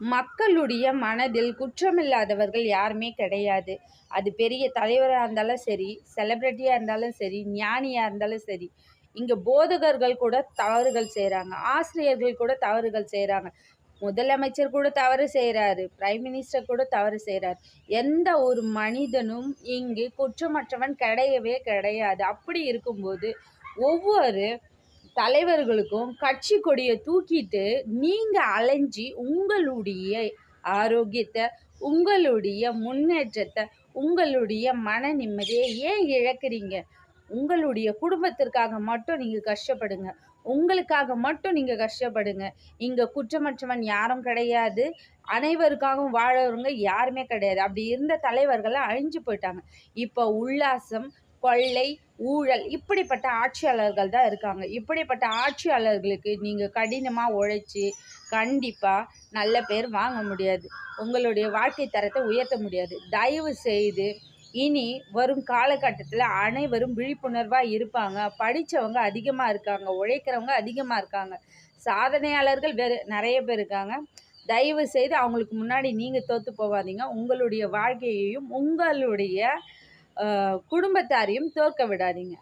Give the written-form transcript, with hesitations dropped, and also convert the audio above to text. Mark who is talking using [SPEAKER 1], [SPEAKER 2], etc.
[SPEAKER 1] மக்களுடைய மனதில் குற்றமில்லாதவர்கள் யாருமே கிடையாது. அது பெரிய தலைவரா இருந்தாலும் சரி, செலிபிரிட்டியா இருந்தாலும் சரி, ஞானியா இருந்தாலும் சரி. இங்க போதகர்கள் கூட தவறுகள் செய்றாங்க. ஆசிரியர்கள் கூட தவறுகள் செய்றாங்க. முதலமைச்சர் கூட தவறு செய்றாரு. பிரைம் மினிஸ்டர் கூட தவறு செய்றாரு. எந்த ஒரு மனிதனும் இங்கு குற்றமற்றவன் கிடையவே கிடையாது. அப்படி இருக்கும்போது, ஒவ்வொரு தலைவர்களுக்கும் கட்சி கொடிய தூக்கிட்டு நீங்க அலைஞ்சு உங்களுடைய ஆரோக்கியத்த, உங்களுடைய முன்னேற்றத்த, உங்களுடைய மன நிம்மதிய ஏன் இழக்கிறீங்க? உங்களுடைய குடும்பத்திற்காக மட்டும் நீங்க கஷ்டப்படுங்க. உங்களுக்காக மட்டும் நீங்க கஷ்டப்படுங்க. இங்க குற்றமற்றவன் யாரும் கிடையாது. அனைவருக்காகவும் வாழறவங்க யாருமே கிடையாது. அப்படி இருந்த தலைவர்கள்லாம் அழிஞ்சு போயிட்டாங்க. இப்ப உல்லாசம், கொள்ளை, ஊழல் இப்படிப்பட்ட ஆட்சியாளர்கள் தான் இருக்காங்க. இப்படிப்பட்ட ஆட்சியாளர்களுக்கு நீங்க கடினமா உழைச்சு, கண்டிப்பா நல்ல பேர் வாங்க முடியாது. உங்களுடைய வாழ்க்கை தரத்த உயர்த்த முடியாது. தயவு செய்து இனி வரும் காலகட்டத்தில அனைவரும் விழிப்புணர்வா இருப்பாங்க. படிச்சவங்க அதிகமா இருக்காங்க. உழைக்கிறவங்க அதிகமா இருக்காங்க. சாதனையாளர்கள் நெறைய பேர் இருக்காங்க. தயவு செய்து அவங்களுக்கு முன்னாடி நீங்க தோத்து போவாதீங்க. உங்களுடைய வாழ்க்கையையும், உங்களுடைய குடும்பத்தாரையும் தோற்க விடாதீங்க.